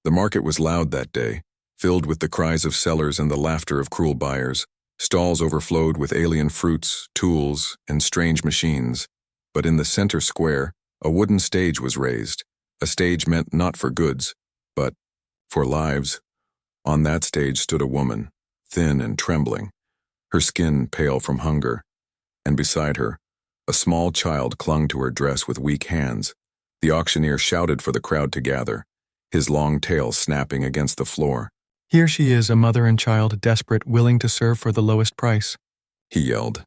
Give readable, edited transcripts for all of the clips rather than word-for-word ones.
The market was loud that day, filled with the cries of sellers and the laughter of cruel buyers. Stalls overflowed with alien fruits, tools, and strange machines. But in the center square, a wooden stage was raised, a stage meant not for goods, but for lives. On that stage stood a woman, thin and trembling, her skin pale from hunger, and beside her, a small child clung to her dress with weak hands. The auctioneer shouted for the crowd to gather, his long tail snapping against the floor. "Here she is, a mother and child, desperate, willing to serve for the lowest price," he yelled.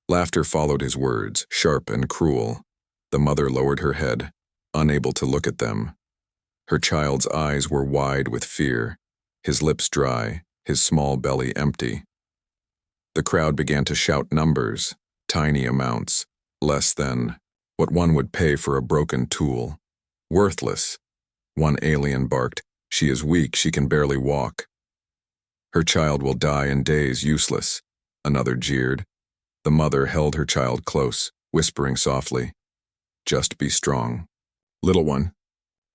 Laughter followed his words, sharp and cruel. The mother lowered her head, unable to look at them. Her child's eyes were wide with fear, his lips dry, his small belly empty. The crowd began to shout numbers, tiny amounts, less than what one would pay for a broken tool. Worthless. One alien barked, "She is weak, she can barely walk." "Her child will die in days, useless," another jeered. The mother held her child close, whispering softly, "Just be strong. Little one,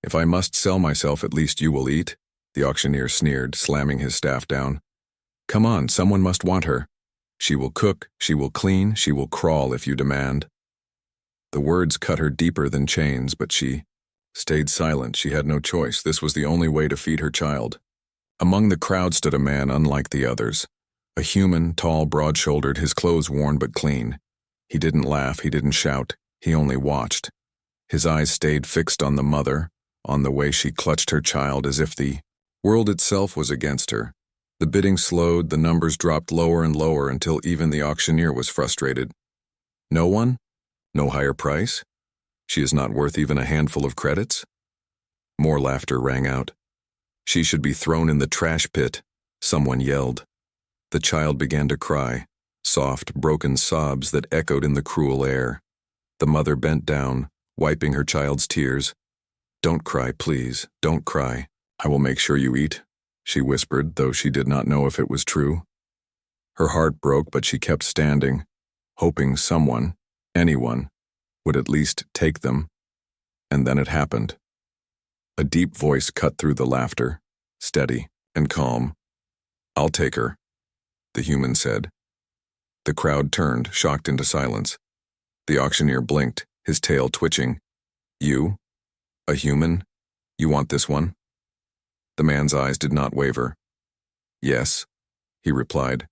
if I must sell myself, at least you will eat," the auctioneer sneered, slamming his staff down. "Come on, someone must want her. She will cook, she will clean, she will crawl if you demand." The words cut her deeper than chains, but she stayed silent. She had no choice. This was the only way to feed her child. Among the crowd stood a man unlike the others. A human, tall, broad-shouldered, his clothes worn but clean. He didn't laugh, he didn't shout, he only watched. His eyes stayed fixed on the mother, on the way she clutched her child as if the world itself was against her. The bidding slowed, the numbers dropped lower and lower until even the auctioneer was frustrated. No one? No higher price? She is not worth even a handful of credits? More laughter rang out. "She should be thrown in the trash pit," someone yelled. The child began to cry, soft, broken sobs that echoed in the cruel air. The mother bent down, wiping her child's tears. "Don't cry, please, don't cry. I will make sure you eat," she whispered, though she did not know if it was true. Her heart broke, but she kept standing, hoping someone, anyone, would at least take them. And then it happened. A deep voice cut through the laughter, steady and calm. "I'll take her," the human said. The crowd turned, shocked into silence. The auctioneer blinked, his tail twitching. "You? A human? You want this one?" The man's eyes did not waver. "Yes," he replied.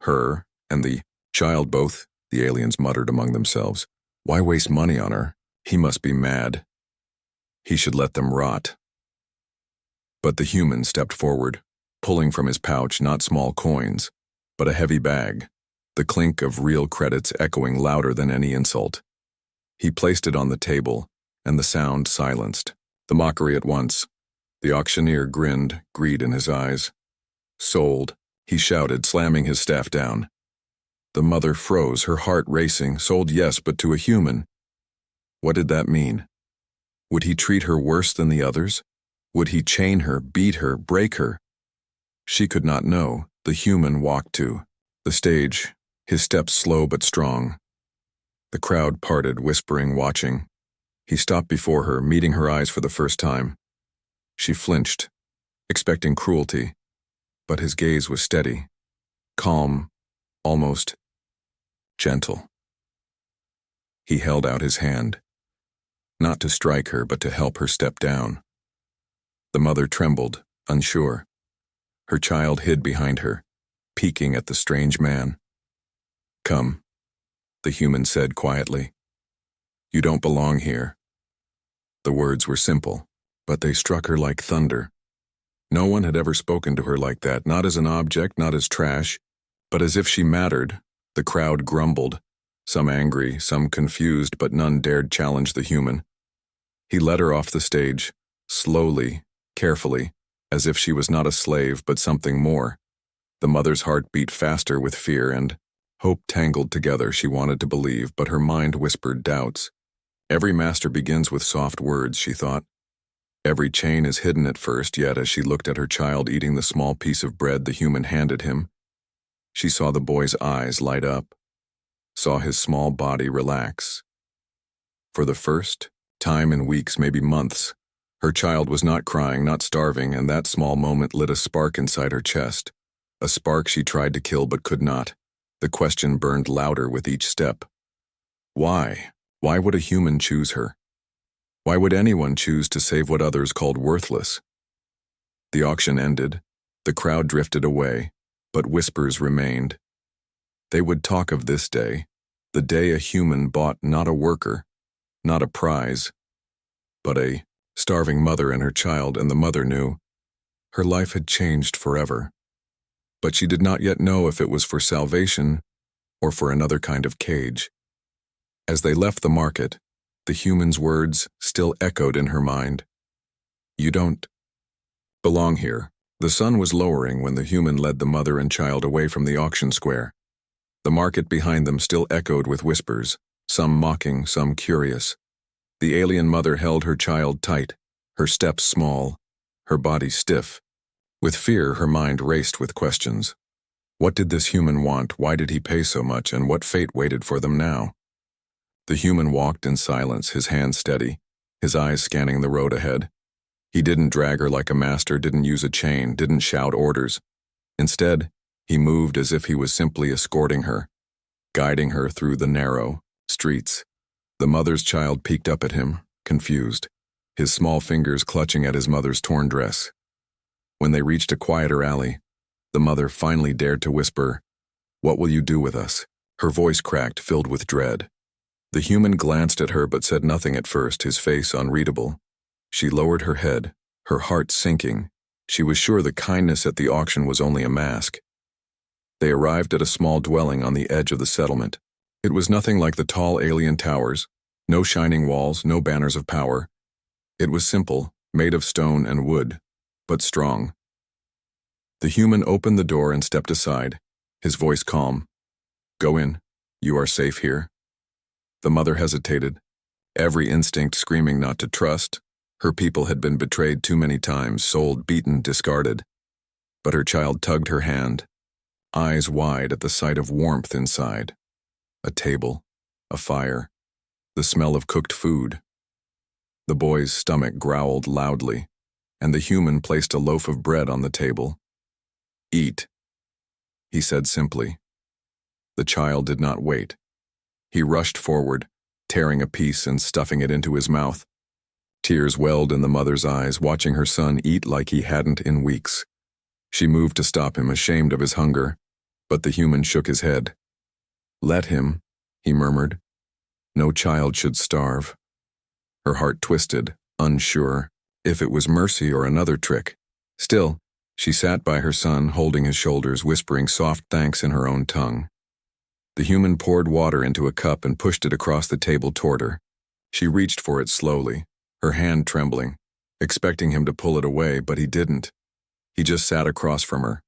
"Her and the child both," the aliens muttered among themselves. "Why waste money on her? He must be mad. He should let them rot." But the human stepped forward, pulling from his pouch not small coins, but a heavy bag, the clink of real credits echoing louder than any insult. He placed it on the table, and the sound silenced. The mockery at once. The auctioneer grinned, greed in his eyes. "Sold," he shouted, slamming his staff down. The mother froze, her heart racing. Sold, yes, but to a human. What did that mean? Would he treat her worse than the others? Would he chain her, beat her, break her? She could not know. The human walked to the stage, his steps slow but strong. The crowd parted, whispering, watching. He stopped before her, meeting her eyes for the first time. She flinched, expecting cruelty, but his gaze was steady, calm, almost gentle. He held out his hand, not to strike her, but to help her step down. The mother trembled, unsure. Her child hid behind her, peeking at the strange man. "Come," the human said quietly. "You don't belong here." The words were simple, but they struck her like thunder. No one had ever spoken to her like that, not as an object, not as trash, but as if she mattered. The crowd grumbled, some angry, some confused, but none dared challenge the human. He led her off the stage, slowly, carefully, as if she was not a slave but something more. The mother's heart beat faster with fear and hope tangled together. She wanted to believe, but her mind whispered doubts. Every master begins with soft words, she thought. Every chain is hidden at first, yet as she looked at her child eating the small piece of bread the human handed him, she saw the boy's eyes light up, saw his small body relax. For the first time in weeks, maybe months, Her child was not crying, not starving, and that small moment lit a spark inside her chest. A spark she tried to kill but could not. The question burned louder with each step. Why? Why would a human choose her? Why would anyone choose to save what others called worthless? The auction ended. The crowd drifted away, but whispers remained. They would talk of this day, the day a human bought not a worker, not a prize, but a starving mother and her child, and the mother knew. Her life had changed forever. But she did not yet know if it was for salvation or for another kind of cage. As they left the market, the human's words still echoed in her mind. You don't belong here. The sun was lowering when the human led the mother and child away from the auction square. The market behind them still echoed with whispers, some mocking, some curious. The alien mother held her child tight, her steps small, her body stiff. With fear, her mind raced with questions. What did this human want? Why did he pay so much? And what fate waited for them now? The human walked in silence, his hands steady, his eyes scanning the road ahead. He didn't drag her like a master, didn't use a chain, didn't shout orders. Instead, he moved as if he was simply escorting her, guiding her through the narrow streets. The mother's child peeked up at him, confused, his small fingers clutching at his mother's torn dress. When they reached a quieter alley, the mother finally dared to whisper, "What will you do with us?" Her voice cracked, filled with dread. The human glanced at her but said nothing at first, his face unreadable. She lowered her head, her heart sinking. She was sure the kindness at the auction was only a mask. They arrived at a small dwelling on the edge of the settlement. It was nothing like the tall alien towers, no shining walls, no banners of power. It was simple, made of stone and wood, but strong. The human opened the door and stepped aside, his voice calm. Go in. You are safe here. The mother hesitated, every instinct screaming not to trust. Her people had been betrayed too many times, sold, beaten, discarded. But her child tugged her hand, eyes wide at the sight of warmth inside. A table, a fire, the smell of cooked food. The boy's stomach growled loudly, and the human placed a loaf of bread on the table. Eat, he said simply. The child did not wait. He rushed forward, tearing a piece and stuffing it into his mouth. Tears welled in the mother's eyes, watching her son eat like he hadn't in weeks. She moved to stop him, ashamed of his hunger, but the human shook his head. Let him, he murmured. No child should starve. Her heart twisted, unsure if it was mercy or another trick. Still, she sat by her son, holding his shoulders, whispering soft thanks in her own tongue. The human poured water into a cup and pushed it across the table toward her. She reached for it slowly, her hand trembling, expecting him to pull it away, but he didn't. He just sat across from her,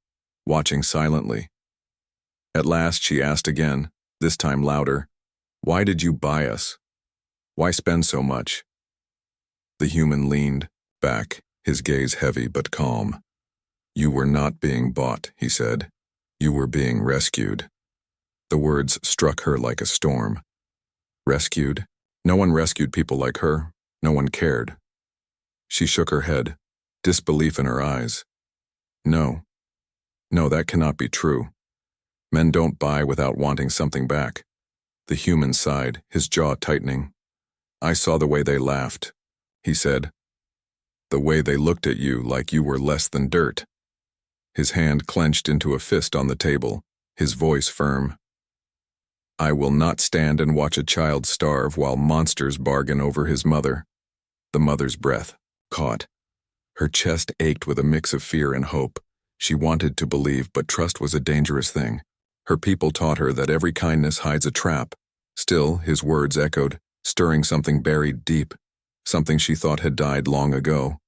watching silently. At last she asked again, this time louder, "Why did you buy us? Why spend so much?" The human leaned back, his gaze heavy but calm. "You were not being bought," he said. "You were being rescued." The words struck her like a storm. Rescued? No one rescued people like her. No one cared. She shook her head, disbelief in her eyes. No, that cannot be true. Men don't buy without wanting something back. The human sighed, his jaw tightening. "I saw the way they laughed," he said. "The way they looked at you like you were less than dirt." His hand clenched into a fist on the table, his voice firm. "I will not stand and watch a child starve while monsters bargain over his mother." The mother's breath caught. Her chest ached with a mix of fear and hope. She wanted to believe, but trust was a dangerous thing. Her people taught her that every kindness hides a trap. Still, his words echoed, stirring something buried deep, something she thought had died long ago.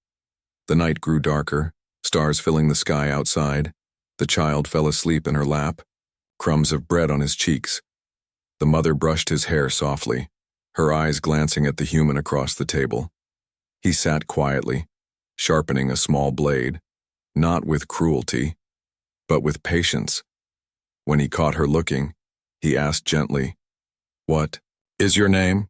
The night grew darker, stars filling the sky outside. The child fell asleep in her lap, crumbs of bread on his cheeks. The mother brushed his hair softly, her eyes glancing at the human across the table. He sat quietly, sharpening a small blade, not with cruelty, but with patience. When he caught her looking, he asked gently, "What is your name?"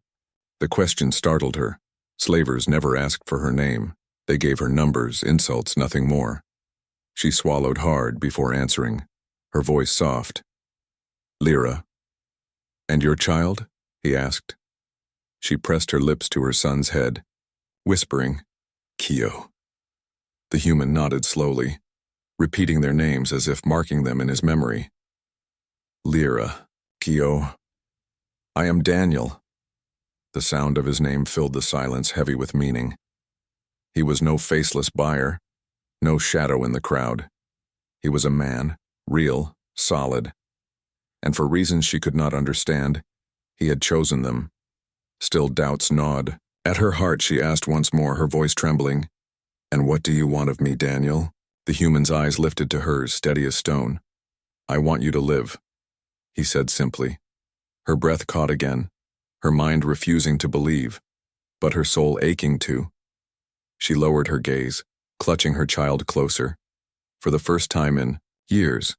The question startled her. Slavers never asked for her name. They gave her numbers, insults, nothing more. She swallowed hard before answering, her voice soft. Lyra. And your child? He asked. She pressed her lips to her son's head, whispering, Keo. The human nodded slowly, repeating their names as if marking them in his memory. Lyra, Keo. I am Daniel. The sound of his name filled the silence heavy with meaning. He was no faceless buyer, no shadow in the crowd. He was a man, real, solid. And for reasons she could not understand, he had chosen them. Still doubts gnawed. At her heart she asked once more, her voice trembling, And what do you want of me, Daniel? The human's eyes lifted to hers, steady as stone. I want you to live, he said simply. Her breath caught again, her mind refusing to believe, but her soul aching to. She lowered her gaze, clutching her child closer. For the first time in years,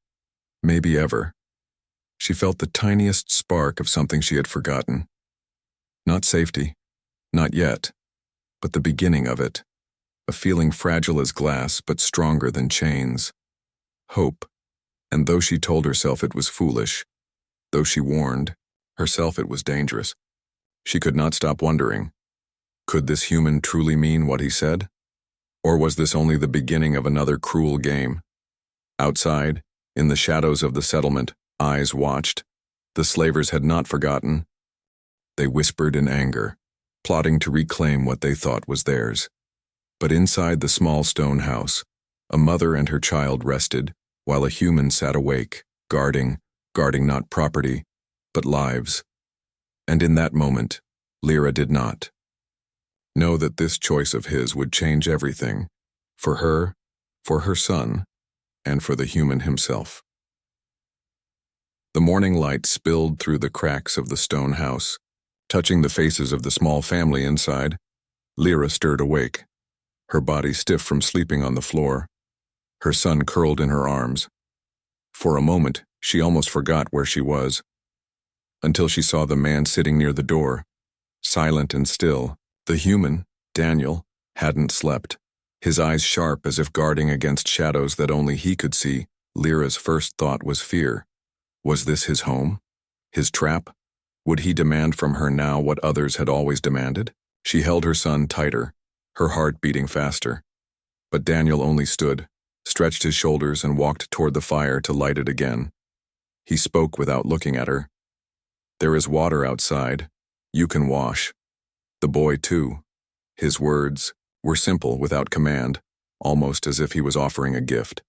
maybe ever, she felt the tiniest spark of something she had forgotten. Not safety, not yet, but the beginning of it. A feeling fragile as glass but stronger than chains. Hope, and though she told herself it was foolish, though she warned herself it was dangerous, she could not stop wondering. Could this human truly mean what he said? Or was this only the beginning of another cruel game? Outside, in the shadows of the settlement, eyes watched. The slavers had not forgotten. They whispered in anger, plotting to reclaim what they thought was theirs. But inside the small stone house, a mother and her child rested, while a human sat awake, guarding not property, but lives. And in that moment, Lyra did not know that this choice of his would change everything, for her son, and for the human himself. The morning light spilled through the cracks of the stone house, touching the faces of the small family inside. Lyra stirred awake, her body stiff from sleeping on the floor, her son curled in her arms. For a moment, she almost forgot where she was, until she saw the man sitting near the door, silent and still. The human, Daniel, hadn't slept, his eyes sharp as if guarding against shadows that only he could see. Lyra's first thought was fear. Was this his home? His trap? Would he demand from her now what others had always demanded? She held her son tighter, her heart beating faster. But Daniel only stood, stretched his shoulders and walked toward the fire to light it again. He spoke without looking at her. There is water outside. You can wash. The boy, too. His words were simple, without command, almost as if he was offering a gift.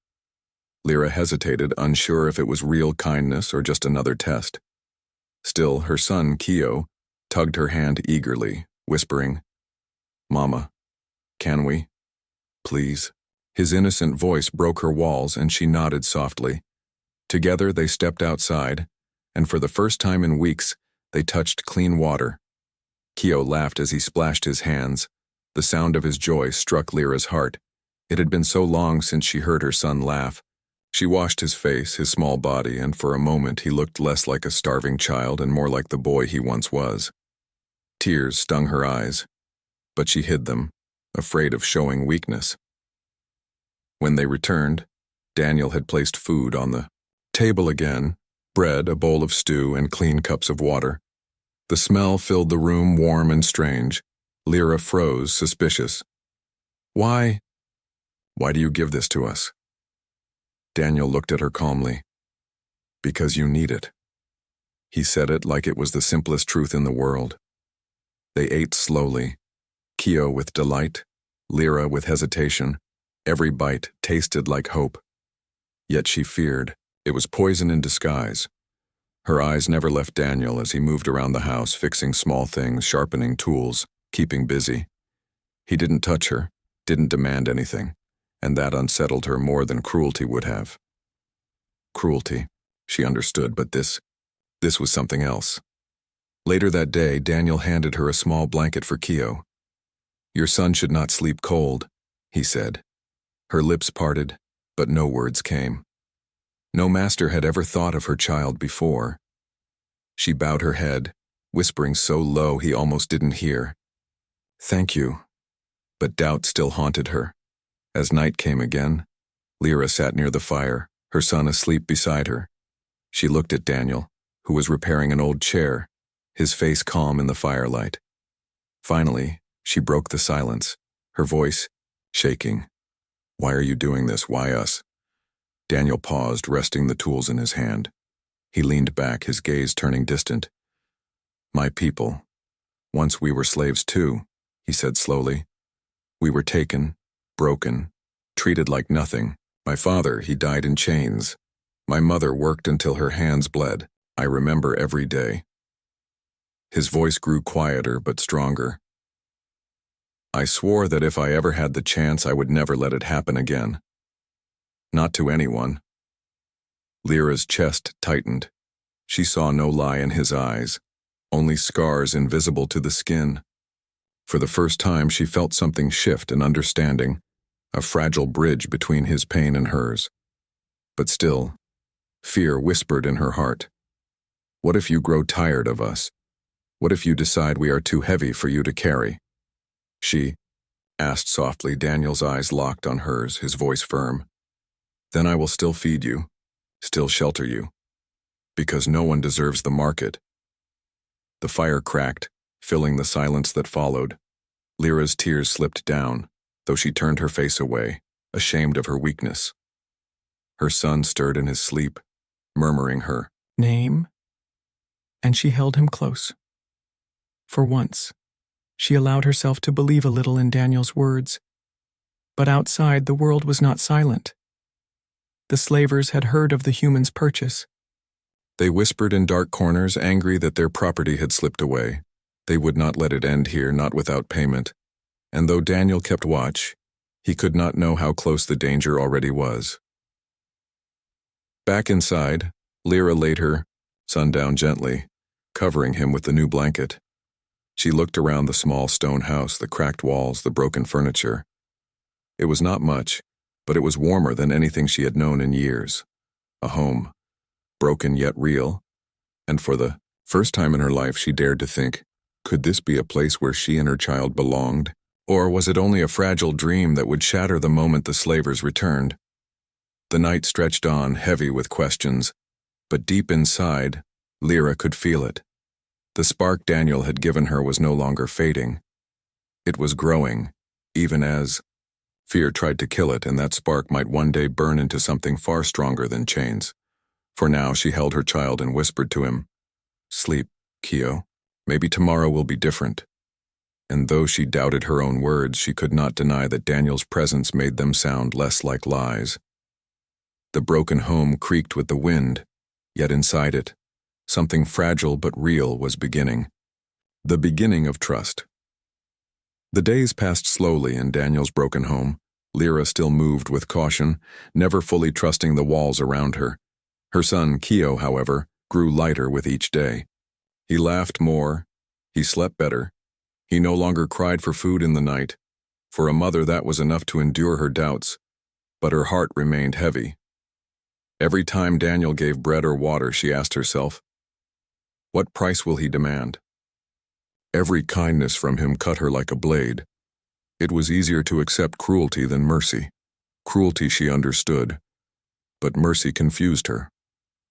Lyra hesitated, unsure if it was real kindness or just another test. Still, her son, Keo, tugged her hand eagerly, whispering, Mama, can we? Please. His innocent voice broke her walls and she nodded softly. Together they stepped outside, and for the first time in weeks, they touched clean water. Keo laughed as he splashed his hands. The sound of his joy struck Lyra's heart. It had been so long since she heard her son laugh. She washed his face, his small body, and for a moment he looked less like a starving child and more like the boy he once was. Tears stung her eyes, but she hid them, afraid of showing weakness. When they returned, Daniel had placed food on the table again, bread, a bowl of stew, and clean cups of water. The smell filled the room, warm and strange. Lyra froze, suspicious. Why do you give this to us? Daniel looked at her calmly. Because you need it. He said it like it was the simplest truth in the world. They ate slowly, Keo with delight, Lyra with hesitation. Every bite tasted like hope. Yet she feared. It was poison in disguise. Her eyes never left Daniel as he moved around the house, fixing small things, sharpening tools, keeping busy. He didn't touch her, didn't demand anything, and that unsettled her more than cruelty would have. Cruelty, she understood, but this was something else. Later that day, Daniel handed her a small blanket for Keo. Your son should not sleep cold, he said. Her lips parted, but no words came. No master had ever thought of her child before. She bowed her head, whispering so low he almost didn't hear. Thank you. but doubt still haunted her. As night came again, Lyra sat near the fire, her son asleep beside her. She looked at Daniel, who was repairing an old chair, his face calm in the firelight. Finally, she broke the silence, her voice shaking. "Why are you doing this? Why us?" Daniel paused, resting the tools in his hand. He leaned back, his gaze turning distant. "My people. Once we were slaves too," he said slowly. "We were taken, broken, treated like nothing. My father, he died in chains. My mother worked until her hands bled. I remember every day." His voice grew quieter but stronger. "I swore that if I ever had the chance, I would never let it happen again. Not to anyone." Lyra's chest tightened. She saw no lie in his eyes, only scars invisible to the skin. For the first time, she felt something shift in understanding, a fragile bridge between his pain and hers. But still, fear whispered in her heart. "What if you grow tired of us? What if you decide we are too heavy for you to carry?" She asked softly, Daniel's eyes locked on hers, his voice firm. "Then I will still feed you, still shelter you, because no one deserves the market." The fire cracked, filling the silence that followed. Lyra's tears slipped down, though she turned her face away, ashamed of her weakness. Her son stirred in his sleep, murmuring her Name? And she held him close. For once, she allowed herself to believe a little in Daniel's words. But outside, the world was not silent. The slavers had heard of the human's purchase. They whispered in dark corners, angry that their property had slipped away. They would not let it end here, not without payment. And though Daniel kept watch, he could not know how close the danger already was. Back inside, Lyra laid her son down gently, covering him with the new blanket. She looked around the small stone house, the cracked walls, the broken furniture. It was not much, but it was warmer than anything she had known in years. A home, broken yet real, and for the first time in her life she dared to think, could this be a place where she and her child belonged? Or was it only a fragile dream that would shatter the moment the slavers returned? The night stretched on, heavy with questions, but deep inside, Lyra could feel it. The spark Daniel had given her was no longer fading. It was growing, even as fear tried to kill it, and that spark might one day burn into something far stronger than chains. For now, she held her child and whispered to him, "Sleep, Keo. Maybe tomorrow will be different." And though she doubted her own words, she could not deny that Daniel's presence made them sound less like lies. The broken home creaked with the wind, yet inside it, something fragile but real was beginning. The beginning of trust. The days passed slowly in Daniel's broken home. Lyra still moved with caution, never fully trusting the walls around her. Her son, Keo, however, grew lighter with each day. He laughed more, he slept better. He no longer cried for food in the night. For a mother, that was enough to endure her doubts, but her heart remained heavy. Every time Daniel gave bread or water, she asked herself, what price will he demand? Every kindness from him cut her like a blade. It was easier to accept cruelty than mercy. Cruelty she understood, but mercy confused her.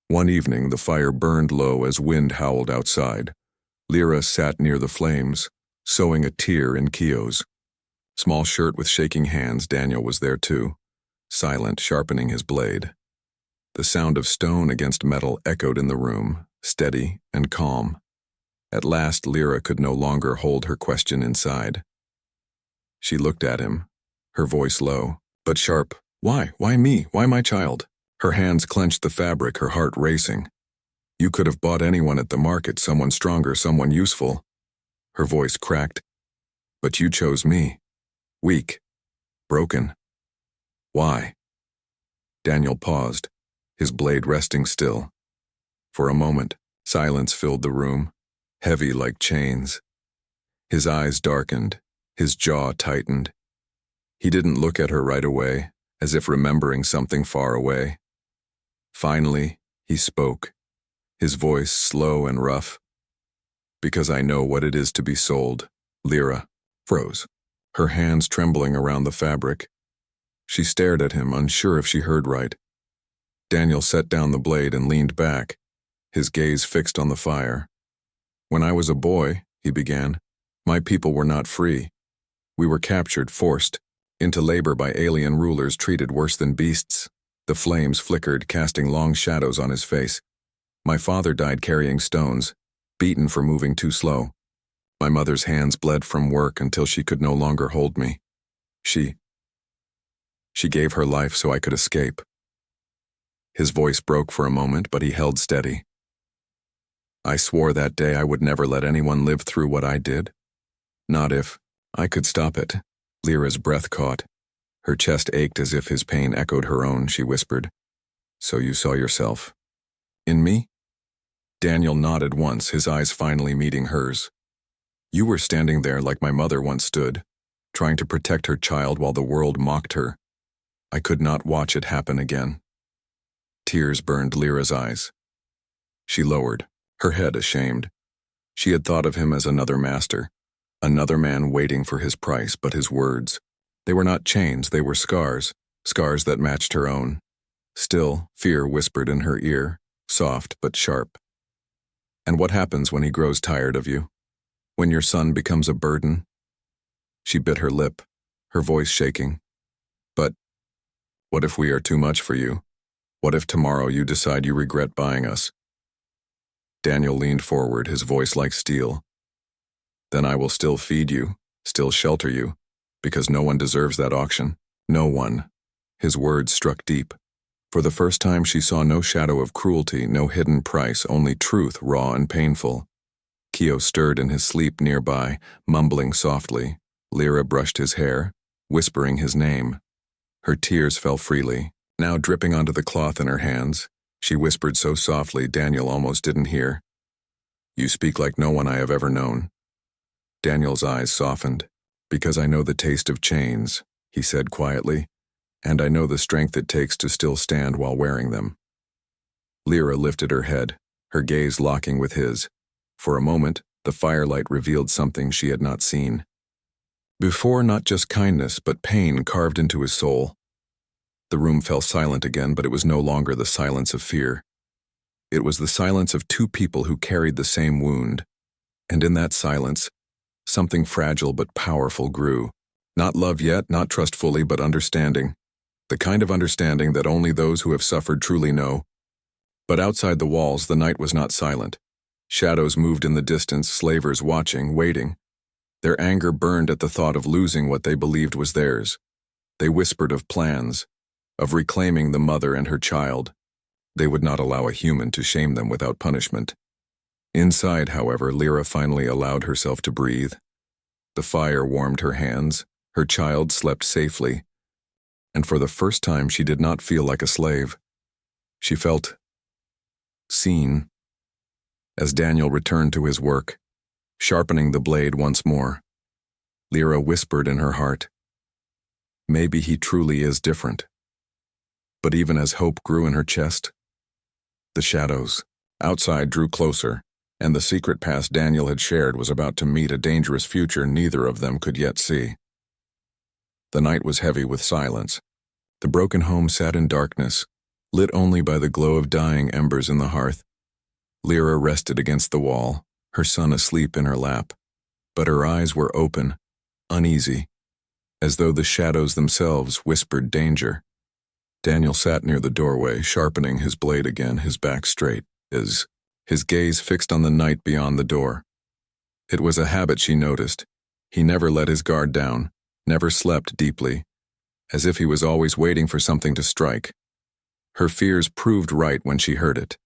One evening, the fire burned low as wind howled outside. Lyra sat near the flames, sewing a tear in Keo's. Small shirt with shaking hands, Daniel was there too, silent, sharpening his blade. The sound of stone against metal echoed in the room, steady and calm. At last, Lyra could no longer hold her question inside. She looked at him, her voice low, but sharp. Why? Why me? Why my child? Her hands clenched the fabric, her heart racing. You could have bought anyone at the market, someone stronger, someone useful. Her voice cracked. But you chose me. Weak. Broken. Why? Daniel paused, his blade resting still. For a moment, silence filled the room, heavy like chains. His eyes darkened, his jaw tightened. He didn't look at her right away, as if remembering something far away. Finally, he spoke, his voice slow and rough. Because I know what it is to be sold. Lyra froze. her hands trembling around the fabric. She stared at him, unsure if she heard right. Daniel set down the blade and leaned back, his gaze fixed on the fire. "When I was a boy," he began, "my people were not free. We were captured, forced into labor by alien rulers treated worse than beasts." The flames flickered, casting long shadows on his face. "My father died carrying stones, beaten for moving too slow. My mother's hands bled from work until she could no longer hold me. She gave her life so I could escape." His voice broke for a moment, but he held steady. "I swore that day I would never let anyone live through what I did. Not if I could stop it." Lyra's breath caught. Her chest ached as if his pain echoed her own. She whispered, "So you saw yourself in me?" Daniel nodded once, his eyes finally meeting hers. "You were standing there like my mother once stood, trying to protect her child while the world mocked her. I could not watch it happen again." Tears burned Lyra's eyes. She lowered, her head ashamed. She had thought of him as another master, another man waiting for his price, but his words, they were not chains, they were scars, scars that matched her own. Still, fear whispered in her ear, soft but sharp. "And what happens when he grows tired of you? When your son becomes a burden?" She bit her lip, her voice shaking. "But what if we are too much for you? What if tomorrow you decide you regret buying us?" Daniel leaned forward, his voice like steel. "Then I will still feed you, still shelter you, because no one deserves that auction. No one." His words struck deep. For the first time she saw no shadow of cruelty, no hidden price, only truth, raw and painful. Keo stirred in his sleep nearby, mumbling softly. Lyra brushed his hair, whispering his name. Her tears fell freely, now dripping onto the cloth in her hands. She whispered so softly Daniel almost didn't hear. "You speak like no one I have ever known." Daniel's eyes softened. "Because I know the taste of chains," he said quietly, "and I know the strength it takes to still stand while wearing them." Lyra lifted her head, her gaze locking with his. For a moment, the firelight revealed something she had not seen. Before, not just kindness, but pain carved into his soul. The room fell silent again, but it was no longer the silence of fear. It was the silence of two people who carried the same wound. And in that silence, something fragile but powerful grew. Not love yet, not trust fully, but understanding. The kind of understanding that only those who have suffered truly know. But outside the walls, the night was not silent. Shadows moved in the distance, slavers watching, waiting. Their anger burned at the thought of losing what they believed was theirs. They whispered of plans, of reclaiming the mother and her child. They would not allow a human to shame them without punishment. Inside, however, Lyra finally allowed herself to breathe. The fire warmed her hands, her child slept safely, and for the first time she did not feel like a slave. She felt seen. As Daniel returned to his work, sharpening the blade once more, Lyra whispered in her heart, "Maybe he truly is different." But even as hope grew in her chest, the shadows outside drew closer, and the secret past Daniel had shared was about to meet a dangerous future neither of them could yet see. The night was heavy with silence. The broken home sat in darkness, lit only by the glow of dying embers in the hearth. Lyra rested against the wall, her son asleep in her lap, but her eyes were open, uneasy, as though the shadows themselves whispered danger. Daniel sat near the doorway, sharpening his blade again, his back straight, his gaze fixed on the night beyond the door. It was a habit she noticed. He never let his guard down, never slept deeply, as if he was always waiting for something to strike. Her fears proved right when she heard it.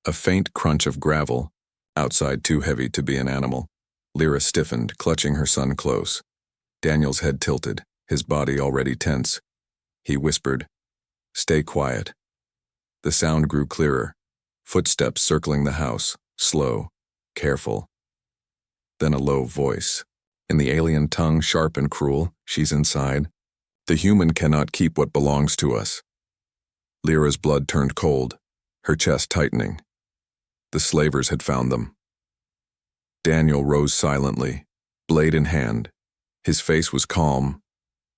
A faint crunch of gravel, outside too heavy to be an animal. Lyra stiffened, clutching her son close. Daniel's head tilted, his body already tense. He whispered, "Stay quiet." The sound grew clearer, footsteps circling the house, slow, careful. Then a low voice. In the alien tongue, sharp and cruel, "She's inside. The human cannot keep what belongs to us." Lyra's blood turned cold, her chest tightening. The slavers had found them. Daniel rose silently, blade in hand. His face was calm,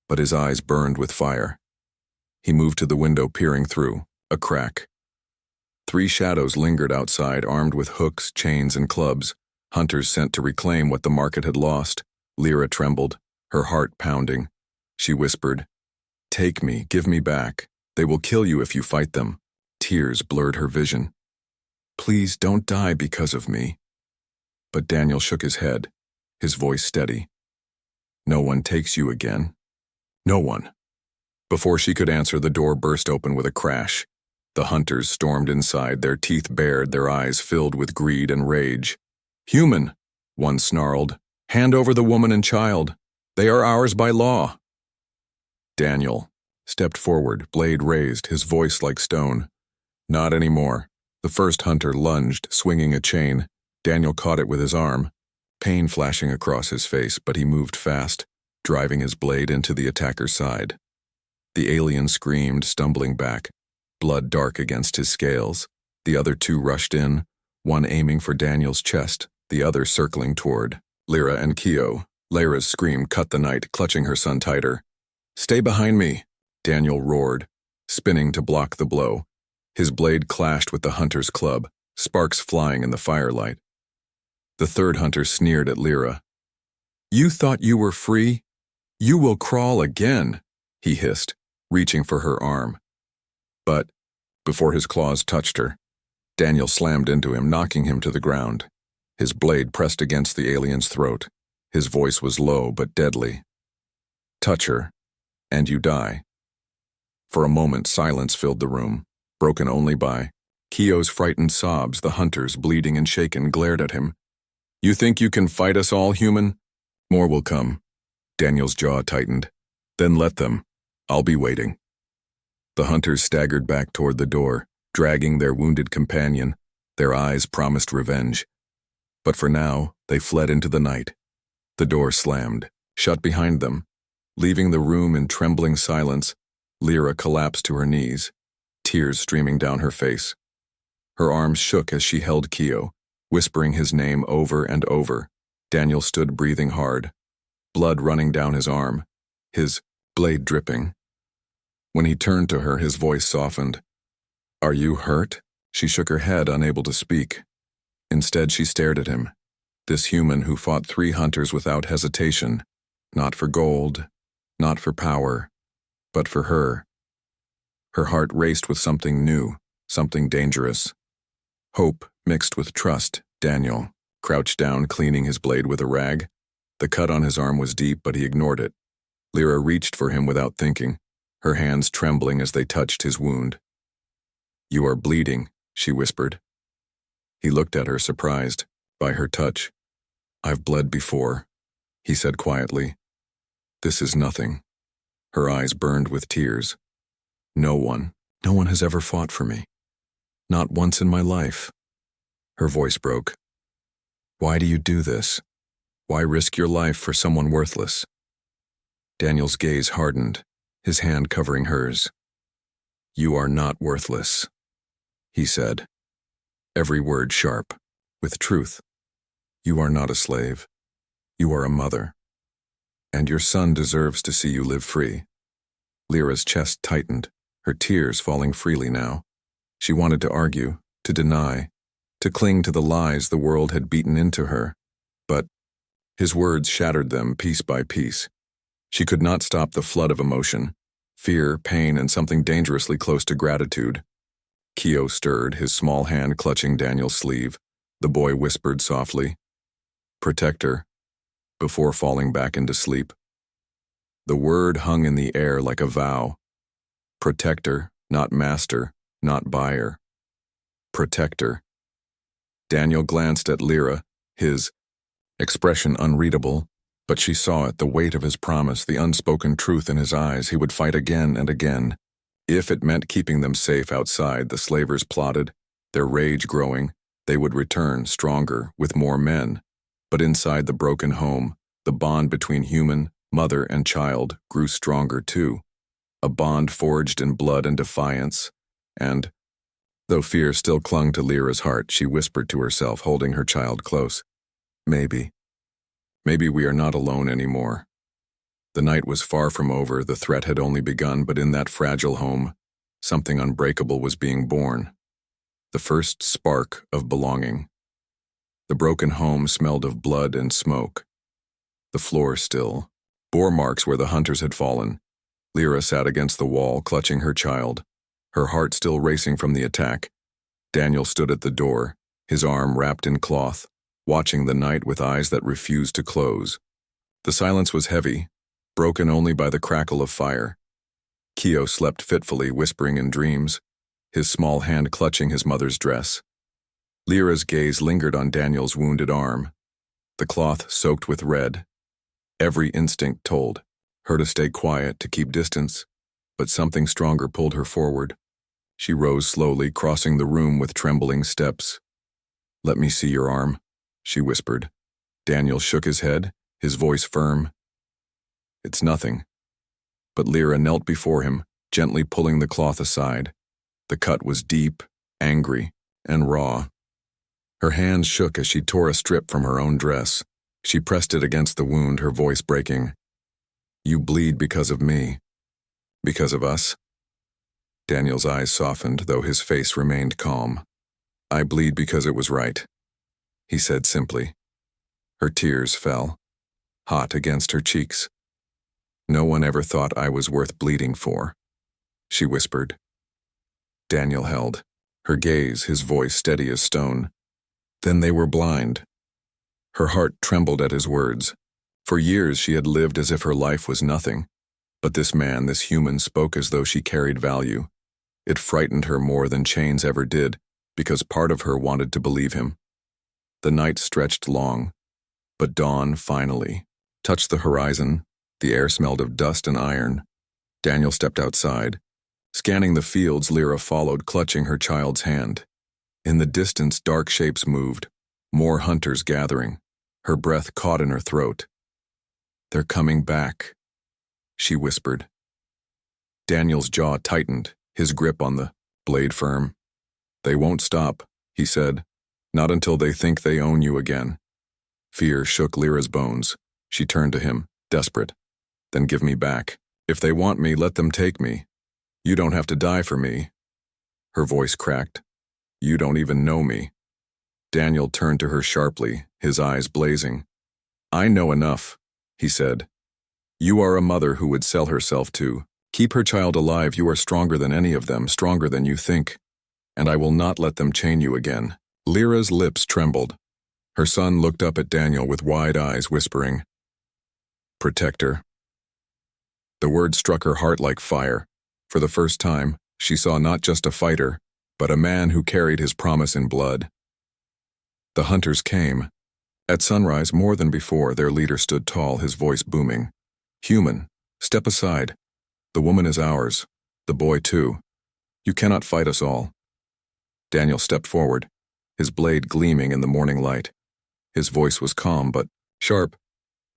but his eyes burned with fire. He moved to the window, peering through, a crack. 3 shadows lingered outside, armed with hooks, chains, and clubs, hunters sent to reclaim what the market had lost. Lyra trembled, her heart pounding. She whispered, "Take me, give me back. They will kill you if you fight them." Tears blurred her vision. "Please don't die because of me." But Daniel shook his head, his voice steady. "No one takes you again. No one." Before she could answer, the door burst open with a crash. The hunters stormed inside, their teeth bared, their eyes filled with greed and rage. "Human," one snarled. "Hand over the woman and child. They are ours by law." Daniel stepped forward, blade raised, his voice like stone. "Not anymore." The first hunter lunged, swinging a chain. Daniel caught it with his arm, pain flashing across his face, but he moved fast, driving his blade into the attacker's side. The alien screamed, stumbling back, blood dark against his scales. The other 2 rushed in, one aiming for Daniel's chest, the other circling toward Lyra and Keo. Lyra's scream cut the night, clutching her son tighter. "Stay behind me," Daniel roared, spinning to block the blow. His blade clashed with the hunter's club, sparks flying in the firelight. The third hunter sneered at Lyra. "You thought you were free? You will crawl again," he hissed, reaching for her arm. But, before his claws touched her, Daniel slammed into him, knocking him to the ground. His blade pressed against the alien's throat. His voice was low but deadly. "Touch her, and you die." For a moment, silence filled the room, broken only by Keo's frightened sobs. The hunters, bleeding and shaken, glared at him. "You think you can fight us all, human? More will come." Daniel's jaw tightened. "Then let them. I'll be waiting." The hunters staggered back toward the door, dragging their wounded companion. Their eyes promised revenge. But for now, they fled into the night. The door slammed, shut behind them. Leaving the room in trembling silence, Lyra collapsed to her knees, tears streaming down her face. Her arms shook as she held Keo, whispering his name over and over. Daniel stood breathing hard, blood running down his arm, his blade dripping. When he turned to her, his voice softened. "Are you hurt?" She shook her head, unable to speak. Instead, she stared at him, this human who fought 3 hunters without hesitation, not for gold, not for power, but for her. Her heart raced with something new, something dangerous. Hope mixed with trust. Daniel crouched down, cleaning his blade with a rag. The cut on his arm was deep, but he ignored it. Lyra reached for him without thinking, her hands trembling as they touched his wound. "You are bleeding," she whispered. He looked at her, surprised by her touch. "I've bled before," he said quietly. "This is nothing." Her eyes burned with tears. No one has ever fought for me. Not once in my life." Her voice broke. "Why do you do this? Why risk your life for someone worthless?" Daniel's gaze hardened, his hand covering hers. "You are not worthless," he said, every word sharp, with truth. "You are not a slave. You are a mother. And your son deserves to see you live free." Lyra's chest tightened, her tears falling freely now. She wanted to argue, to deny, to cling to the lies the world had beaten into her. But his words shattered them piece by piece. She could not stop the flood of emotion, fear, pain, and something dangerously close to gratitude. Keo stirred, his small hand clutching Daniel's sleeve. The boy whispered softly, "Protect her," before falling back into sleep. The word hung in the air like a vow. Protector, not master, not buyer. Protector. Daniel glanced at Lyra, his expression unreadable, but she saw it, the weight of his promise, the unspoken truth in his eyes. He would fight again and again. If it meant keeping them safe outside, the slavers plotted, their rage growing. They would return, stronger, with more men. But inside the broken home, the bond between human, mother, and child grew stronger too. A bond forged in blood and defiance. And, though fear still clung to Lyra's heart, she whispered to herself, holding her child close, Maybe we are not alone anymore. The night was far from over, the threat had only begun, but in that fragile home, something unbreakable was being born. The first spark of belonging. The broken home smelled of blood and smoke. The floor still. Bore marks where the hunters had fallen. Lyra sat against the wall, clutching her child, her heart still racing from the attack. Daniel stood at the door, his arm wrapped in cloth, watching the night with eyes that refused to close. The silence was heavy, broken only by the crackle of fire. Keo slept fitfully, whispering in dreams, his small hand clutching his mother's dress. Lyra's gaze lingered on Daniel's wounded arm, the cloth soaked with red. Every instinct told her to stay quiet, to keep distance, but something stronger pulled her forward. She rose slowly, crossing the room with trembling steps. "Let me see your arm," she whispered. Daniel shook his head, his voice firm. "It's nothing." But Lyra knelt before him, gently pulling the cloth aside. The cut was deep, angry, and raw. Her hands shook as she tore a strip from her own dress. She pressed it against the wound, her voice breaking. "You bleed because of me. Because of us?" Daniel's eyes softened, though his face remained calm. "I bleed because it was right," he said simply. Her tears fell, hot against her cheeks. "No one ever thought I was worth bleeding for," she whispered. Daniel held, her gaze, his voice steady as stone. Then they were blind. Her heart trembled at his words. For years she had lived as if her life was nothing. But this man, this human, spoke as though she carried value. It frightened her more than chains ever did, because part of her wanted to believe him. The night stretched long, but dawn finally touched the horizon. The air smelled of dust and iron. Daniel stepped outside. Scanning the fields, Lyra followed, clutching her child's hand. In the distance, dark shapes moved, more hunters gathering. Her breath caught in her throat. "They're coming back," she whispered. Daniel's jaw tightened, his grip on the blade firm. "They won't stop," he said, "not until they think they own you again." Fear shook Lyra's bones. She turned to him, desperate. "Then give me back. If they want me, let them take me. You don't have to die for me." Her voice cracked. "You don't even know me." Daniel turned to her sharply, his eyes blazing. "I know enough," he said. "You are a mother who would sell herself to keep her child alive. You are stronger than any of them, stronger than you think. And I will not let them chain you again." Lyra's lips trembled. Her son looked up at Daniel with wide eyes, whispering, "Protect her." The word struck her heart like fire. For the first time, she saw not just a fighter, but a man who carried his promise in blood. The hunters came. At sunrise, more than before, their leader stood tall, his voice booming. "Human, step aside. The woman is ours. The boy too. You cannot fight us all." Daniel stepped forward, his blade gleaming in the morning light. His voice was calm but sharp.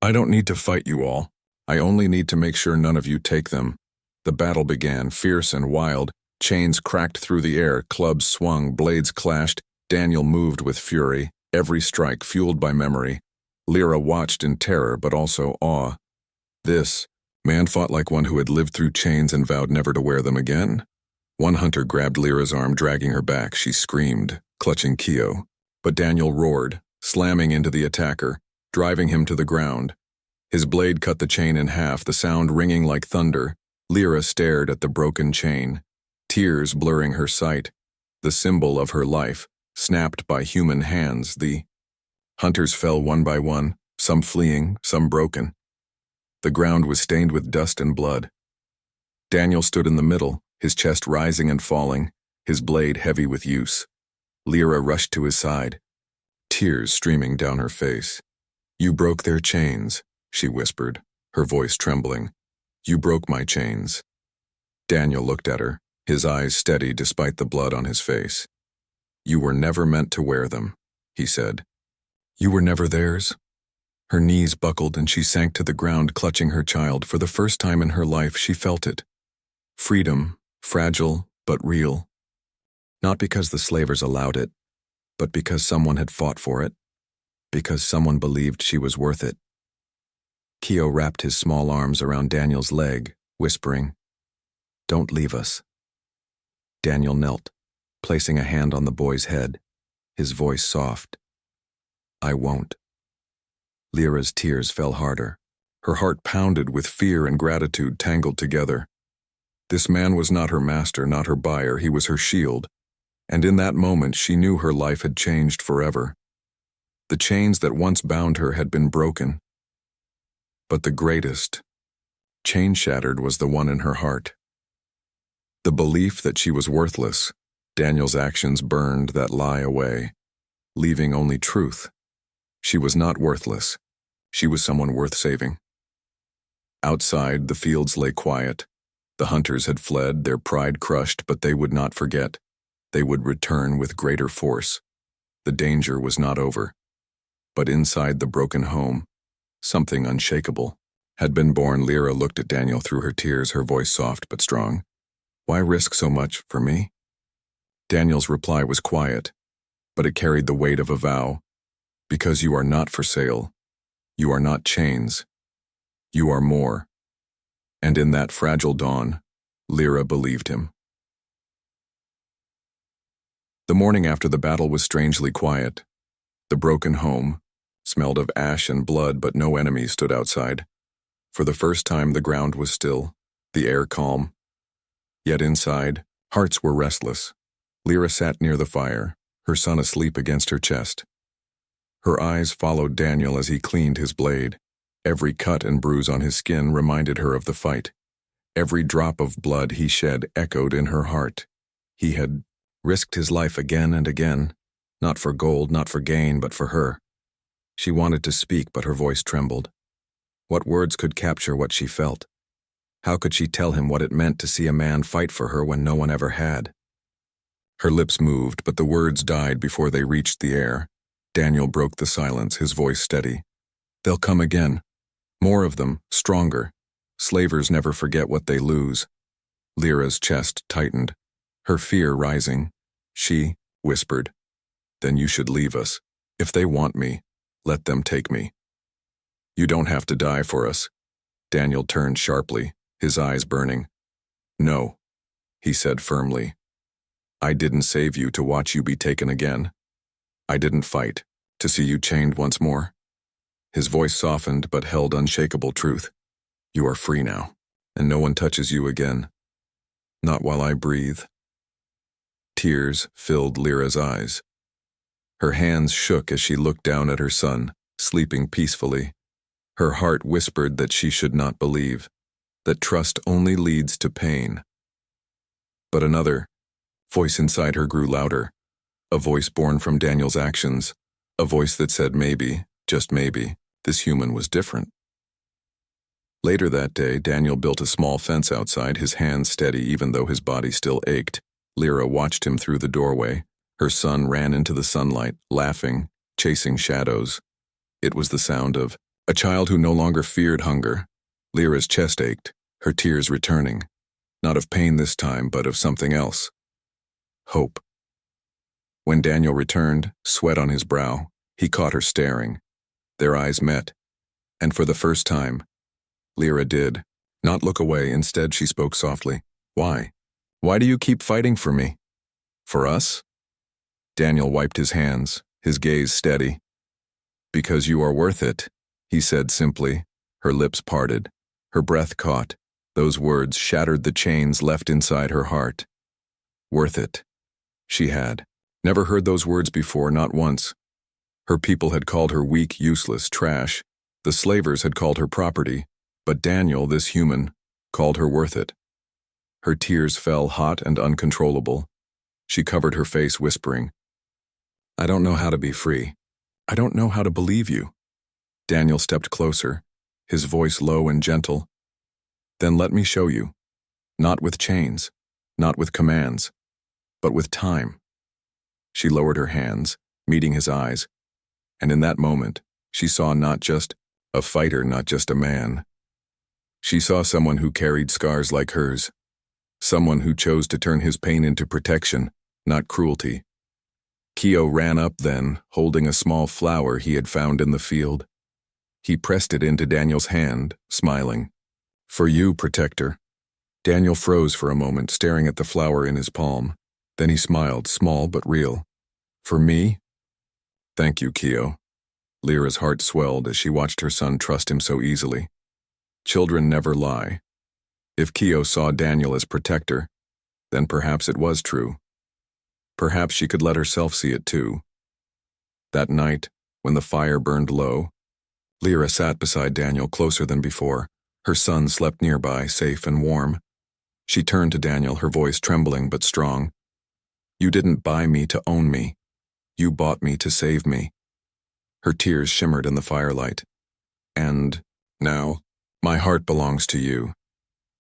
"I don't need to fight you all. I only need to make sure none of you take them." The battle began, fierce and wild. Chains cracked through the air, clubs swung, blades clashed. Daniel moved with fury, every strike fueled by memory. Lyra watched in terror but also awe. This man fought like one who had lived through chains and vowed never to wear them again. One hunter grabbed Lyra's arm, dragging her back. She screamed, clutching Keo. But Daniel roared, slamming into the attacker, driving him to the ground. His blade cut the chain in half, the sound ringing like thunder. Lyra stared at the broken chain, tears blurring her sight. The symbol of her life, snapped by human hands. The hunters fell one by one, some fleeing, some broken. The ground was stained with dust and blood. Daniel stood in the middle, his chest rising and falling, his blade heavy with use. Lyra rushed to his side, tears streaming down her face. "You broke their chains," she whispered, her voice trembling. "You broke my chains." Daniel looked at her, his eyes steady despite the blood on his face. "You were never meant to wear them," he said. "You were never theirs." Her knees buckled and she sank to the ground, clutching her child. For the first time in her life, she felt it. Freedom, fragile but real. Not because the slavers allowed it, but because someone had fought for it, because someone believed she was worth it. Keo wrapped his small arms around Daniel's leg, whispering, "Don't leave us." Daniel knelt, placing a hand on the boy's head, his voice soft. "I won't." Lyra's tears fell harder. Her heart pounded with fear and gratitude tangled together. This man was not her master, not her buyer, he was her shield. And in that moment she knew her life had changed forever. The chains that once bound her had been broken. But the greatest, chain-shattered, was the one in her heart. The belief that she was worthless. Daniel's actions burned that lie away, leaving only truth. She was not worthless. She was someone worth saving. Outside, the fields lay quiet. The hunters had fled, their pride crushed, but they would not forget. They would return with greater force. The danger was not over. But inside the broken home, something unshakable had been born. Lyra looked at Daniel through her tears, her voice soft but strong. "Why risk so much for me?" Daniel's reply was quiet, but it carried the weight of a vow. "Because you are not for sale. You are not chains. You are more." And in that fragile dawn, Lyra believed him. The morning after the battle was strangely quiet. The broken home smelled of ash and blood, but no enemy stood outside. For the first time, the ground was still, the air calm. Yet inside, hearts were restless. Lyra sat near the fire, her son asleep against her chest. Her eyes followed Daniel as he cleaned his blade. Every cut and bruise on his skin reminded her of the fight. Every drop of blood he shed echoed in her heart. He had risked his life again and again, not for gold, not for gain, but for her. She wanted to speak, but her voice trembled. What words could capture what she felt? How could she tell him what it meant to see a man fight for her when no one ever had? Her lips moved, but the words died before they reached the air. Daniel broke the silence, his voice steady. "They'll come again. More of them, stronger. Slavers never forget what they lose." Lyra's chest tightened, her fear rising. She whispered, "Then you should leave us. If they want me, let them take me. You don't have to die for us." Daniel turned sharply, his eyes burning. "No," he said firmly. "I didn't save you to watch you be taken again. I didn't fight to see you chained once more." His voice softened but held unshakable truth. "You are free now, and no one touches you again. Not while I breathe." Tears filled Lyra's eyes. Her hands shook as she looked down at her son, sleeping peacefully. Her heart whispered that she should not believe, that trust only leads to pain. But another voice inside her grew louder, a voice born from Daniel's actions, a voice that said maybe, just maybe, this human was different. Later that day, Daniel built a small fence outside, his hands steady even though his body still ached. Lyra watched him through the doorway. Her son ran into the sunlight, laughing, chasing shadows. It was the sound of a child who no longer feared hunger. Lyra's chest ached, her tears returning, not of pain this time, but of something else. Hope. When Daniel returned, sweat on his brow, he caught her staring. Their eyes met, and for the first time, Lyra did not look away. Instead, she spoke softly. "Why? Why do you keep fighting for me? For us?" Daniel wiped his hands, his gaze steady. "Because you are worth it," he said simply. Her lips parted, her breath caught. Those words shattered the chains left inside her heart. Worth it. She had never heard those words before, not once. Her people had called her weak, useless, trash. The slavers had called her property. But Daniel, this human, called her worth it. Her tears fell hot and uncontrollable. She covered her face, whispering, "I don't know how to be free. I don't know how to believe you." Daniel stepped closer, his voice low and gentle. "Then let me show you. Not with chains, not with commands, but with time." She lowered her hands, meeting his eyes, and in that moment, she saw not just a fighter, not just a man. She saw someone who carried scars like hers, someone who chose to turn his pain into protection, not cruelty. Keo ran up then, holding a small flower he had found in the field. He pressed it into Daniel's hand, smiling. For you, protector. Daniel froze for a moment, staring at the flower in his palm. Then he smiled, small but real. For me? Thank you, Keo. Lyra's heart swelled as she watched her son trust him so easily. Children never lie. If Keo saw Daniel as protector, then perhaps it was true. Perhaps she could let herself see it too. That night, when the fire burned low, Lyra sat beside Daniel closer than before. Her son slept nearby, safe and warm. She turned to Daniel, her voice trembling but strong. You didn't buy me to own me. You bought me to save me. Her tears shimmered in the firelight. And now, my heart belongs to you.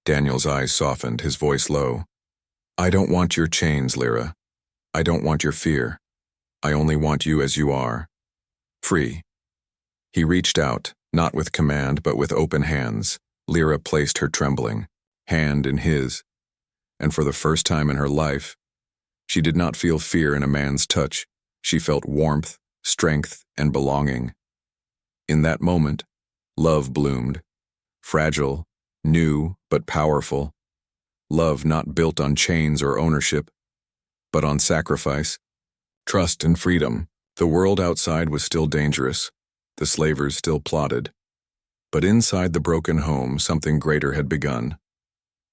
Daniel's eyes softened, his voice low. I don't want your chains, Lyra. I don't want your fear. I only want you as you are. Free. He reached out, not with command but with open hands. Lyra placed her trembling hand in his, and for the first time in her life, she did not feel fear in a man's touch. She felt warmth, strength, and belonging. In that moment, love bloomed. Fragile, new, but powerful. Love not built on chains or ownership, but on sacrifice, trust, and freedom. The world outside was still dangerous. The slavers still plotted. But inside the broken home, something greater had begun.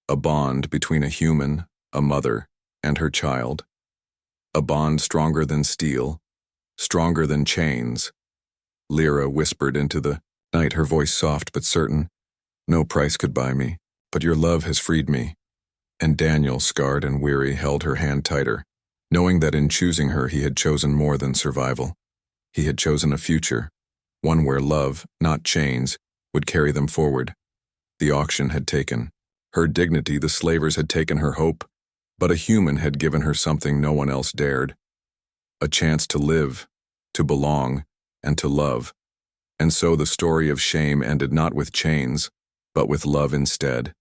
A bond between a human, a mother, and her child. A bond stronger than steel, stronger than chains. Lyra whispered into the night, her voice soft but certain. No price could buy me, but your love has freed me. And Daniel, scarred and weary, held her hand tighter, knowing that in choosing her he had chosen more than survival. He had chosen a future, one where love, not chains, would carry them forward. The auction had taken her dignity, the slavers had taken her hope, but a human had given her something no one else dared. A chance to live, to belong, and to love. And so the story of shame ended not with chains, but with love instead.